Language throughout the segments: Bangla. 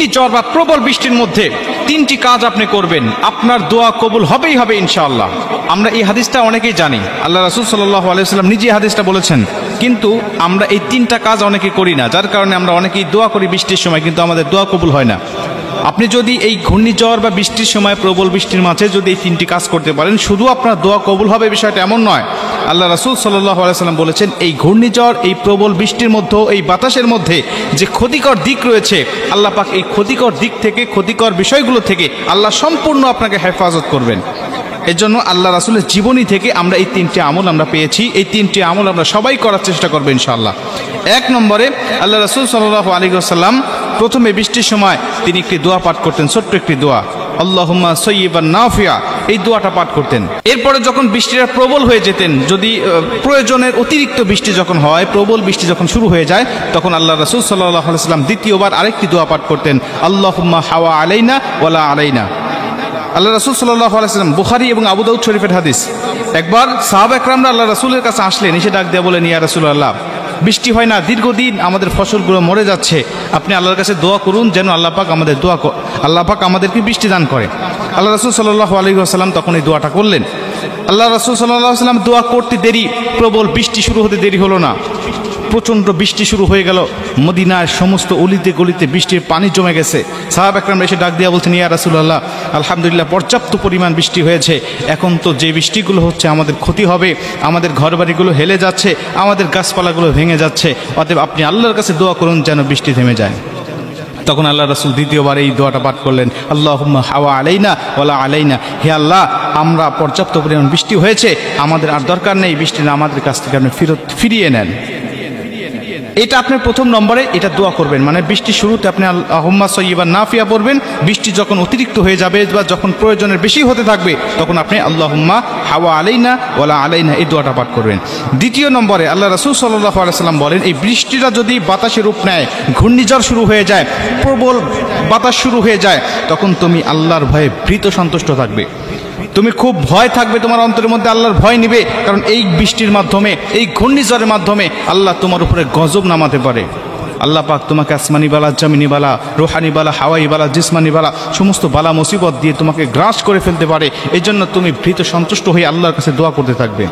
ঘূর্ণিঝড় বা প্রবল বৃষ্টির মধ্যে তিনটি কাজ আপনি করবেন, আপনার দোয়া কবুল হবেই হবে ইনশাআল্লাহ। আমরা এই হাদিসটা অনেকেই জানি, আল্লাহ রাসূল সাল্লাল্লাহু আলাইহি ওয়াসাল্লাম নিজে হাদিসটা বলেছেন, কিন্তু আমরা এই তিনটা কাজ অনেকে করি না, যার কারণে আমরা অনেকেই দোয়া করি বৃষ্টির সময়, কিন্তু আমাদের দোয়া কবুল হয় না। আপনি যদি এই ঘূর্ণিঝড় বা বৃষ্টির সময়, প্রবল বৃষ্টির মাঝে যদি এই তিনটি কাজ করতে পারেন, শুধু আপনার দোয়া কবুল হবে বিষয়টা এমন নয়। আল্লাহ রাসূল সাল্লাল্লাহু আলাইহি ওয়াসাল্লাম বলেছেন, এই ঘূর্ণিঝড়, এই প্রবল বৃষ্টির মধ্যে, এই বাতাসের মধ্যে যে ক্ষতিকর দিক রয়েছে, আল্লাহ পাক এই ক্ষতিকর দিক থেকে, ক্ষতিকর বিষয়গুলো থেকে আল্লাহ সম্পূর্ণ আপনাকে হেফাজত করবেন। এর জন্য আল্লাহ রাসূলের জীবনী থেকে আমরা এই তিনটি আমল আমরা পেয়েছি। এই তিনটি আমল আমরা সবাই করার চেষ্টা করবো ইনশাআল্লাহ। এক নম্বরে আল্লাহ রাসূল সাল্লাল্লাহু আলাইহি ওয়াসাল্লাম প্রথমে বৃষ্টির সময় তিনি একটি দোয়া পাঠ করতেন, ছোট্ট একটি দোয়া, আল্লাহুম্মা সাইয়্যিবান নাফিয়া, এই দোয়াটা পাঠ করতেন। এরপরে যখন বৃষ্টিটা প্রবল হয়ে যেতেন, যদি প্রয়োজনের অতিরিক্ত বৃষ্টি যখন হয়, প্রবল বৃষ্টি যখন শুরু হয়ে যায়, তখন আল্লাহ রাসূল সাল্লাল্লাহু আলাইহি ওয়াসাল্লাম দ্বিতীয়বার আরেকটি দোয়া পাঠ করতেন, আল্লাহুম্মা হাওয়া আলাইনা ওয়ালা আলাইনা। আল্লাহ রাসূল সাল্লাল্লাহু আলাইহি ওয়াসাল্লাম, বুখারী এবং আবু দাউদ শরীফের হাদিস, একবার সাহাবা একরামরা আল্লাহ রাসূলের কাছে আসলেন, এসে ডাক দিয়ে বলেন, ইয়া রাসূলুল্লাহ, বৃষ্টি হয় না, দীর্ঘদিন আমাদের ফসলগুলো মরে যাচ্ছে, আপনি আল্লাহর কাছে দোয়া করুন যেন আল্লাহ পাক আমাদেরকে বৃষ্টি দান করে। আল্লাহ রাসূল সাল্লাল্লাহু আলাইহি ওয়াসাল্লাম তখন এই দোয়াটা করলেন। আল্লাহ রাসূল সাল্লাল্লাহু আলাইহি ওয়াসাল্লাম দোয়া করতে দেরি, প্রবল বৃষ্টি শুরু হতে দেরি হলো না, প্রচণ্ড বৃষ্টি শুরু হয়ে গেল। মদিনার সমস্ত অলিতে গলিতে বৃষ্টির পানি জমে গেছে। সাহাবা একরামরা এসে ডাক দিয়া বলছেন, ইয়া রাসূলুল্লাহ, আলহামদুলিল্লাহ পর্যাপ্ত পরিমাণ বৃষ্টি হয়েছে, এখন তো যে বৃষ্টিগুলো হচ্ছে আমাদের ক্ষতি হবে, আমাদের ঘরবাড়িগুলো হেলে যাচ্ছে, আমাদের গাছপালাগুলো ভেঙে যাচ্ছে, অতএব আপনি আল্লাহর কাছে দোয়া করুন যেন বৃষ্টি থেমে যায়। তখন আল্লাহ রাসূল দ্বিতীয়বার এই দোয়াটা পাঠ করলেন, আল্লাহুম্মা হাওয়া আলাইনা ওয়ালা আলাইনা, হে আল্লাহ, আমরা পর্যাপ্ত পরিমাণ বৃষ্টি হয়েছে, আমাদের আর দরকার নেই, বৃষ্টি না আমাদের কাছ থেকে আপনি ফিরিয়ে নেন। এটা আপনার প্রথম নম্বরে এটা দোয়া করবেন, মানে বৃষ্টি শুরুতে আপনি আল্লাহুম্মা সাইয়্যিবান নাফিয়া পড়বেন, বৃষ্টি যখন অতিরিক্ত হয়ে যাবে বা যখন প্রয়োজনের বেশি হতে থাকবে, তখন আপনি আল্লাহুম্মা হাওয়া আলাইনা ওয়ালা আলাইনা এই দোয়াটা পাঠ করবেন। দ্বিতীয় নম্বরে আল্লাহ রাসূল সাল্লাল্লাহু আলাইহি ওয়াসাল্লাম বলেন, এই বৃষ্টিটা যদি বাতাসের রূপ নেয়, ঘূর্ণিঝড় শুরু হয়ে যায়, প্রবল বাতাস শুরু হয়ে যায়, তখন তুমি আল্লাহর ভয়ে ভীত সন্তুষ্ট থাকবে, তুমি খুব ভয় থাকবে, তোমার অন্তরের মধ্যে আল্লাহর ভয় নিবে, কারণ এই বৃষ্টির মাধ্যমে, এই ঘূর্ণিঝড়ের মাধ্যমে আল্লাহ তোমার উপরে গজব নামাতে পারে। আল্লাহ পাক তোমাকে আসমানি বালা, জামিনি বালা, রোহানি বালা, হাওয়াই বালা, জিসমানি বালা, সমস্ত বালা মুসিবত দিয়ে তোমাকে গ্রাস করে ফেলতে পারে। এই জন্য তুমি ভীত সন্তুষ্ট হয়ে আল্লাহর কাছে দোয়া করতে থাকবে।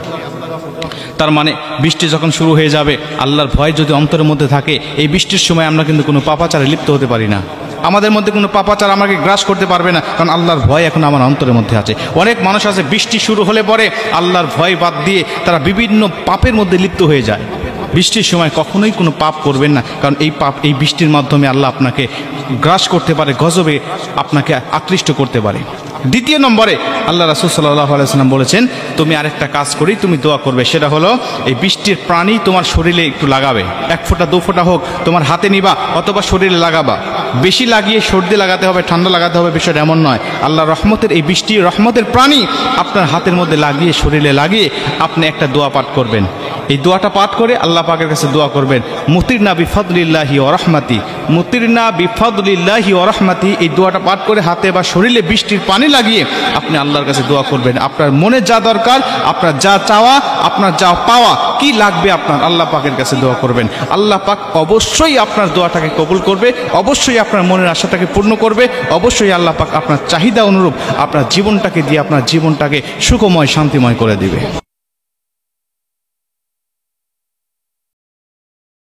তার মানে বৃষ্টি যখন শুরু হয়ে যাবে, আল্লাহর ভয় যদি অন্তরের মধ্যে থাকে, এই বৃষ্টির সময় আমরা কিন্তু কোনো পাপাচারে লিপ্ত হতে পারি না, আমাদের মধ্যে কোনো পাপাচার আমাকে গ্রাস করতে পারবে না, কারণ আল্লাহর ভয় এখন আমার অন্তরের মধ্যে আছে। অনেক মানুষ আছে বৃষ্টি শুরু হলে পরে আল্লাহর ভয় বাদ দিয়ে তারা বিভিন্ন পাপের মধ্যে লিপ্ত হয়ে যায়। বৃষ্টির সময় কখনোই কোনো পাপ করবেন না, কারণ এই পাপ, এই বৃষ্টির মাধ্যমে আল্লাহ আপনাকে গ্রাস করতে পারে, গজবে আপনাকে আকৃষ্ট করতে পারে। দ্বিতীয় নম্বরে আল্লাহ রাসূল সাল্লাল্লাহু আলাইহি ওয়াসাল্লাম বলেছেন, তুমি আরেকটা কাজ করি, তুমি দোয়া করবে, সেটা হলো এই বৃষ্টির পানি তোমার শরীরে একটু লাগাবে, 1 ফোঁটা 2 ফোঁটা হোক, তোমার হাতে নিবা অথবা শরীরে লাগাবা। বেশি লাগিয়ে সর্দি লাগাতে হবে, ঠান্ডা লাগাতে হবে, বিষয়টা এমন নয়। আল্লাহ রহমতের এই বৃষ্টি, রহমতের পানি আপনার হাতের মধ্যে লাগিয়ে, শরীরে লাগিয়ে আপনি একটা দোয়া পাঠ করবেন। এই দোয়াটা পাঠ করে আল্লাহ পাকের কাছে দোয়া করবেন, মুতিরনা বিফাদলিল্লাহি ওয়া রাহমাতি, মুতিরনা বিফাদলিল্লাহি ওয়া রাহমাতি। এই দোয়াটা পাঠ করে হাতে বা শরীরে বৃষ্টির পানি লাগিয়ে আপনি আল্লাহর কাছে দোয়া করবেন। আপনার মনে যা দরকার, আপনার যা চাওয়া, আপনার যা পাওয়া, কি লাগবে আপনার, আল্লাহ পাকের কাছে দোয়া করবেন। আল্লাহ পাক অবশ্যই আপনার দোয়াটাকে কবুল করবে, অবশ্যই আপনার মনের আশাটাকে পূর্ণ করবে, অবশ্যই আল্লাহ পাক আপনার চাহিদা অনুরূপ আপনার জীবনটাকে দিয়ে আপনার জীবনটাকে সুখময়, শান্তিময় করে দিবে।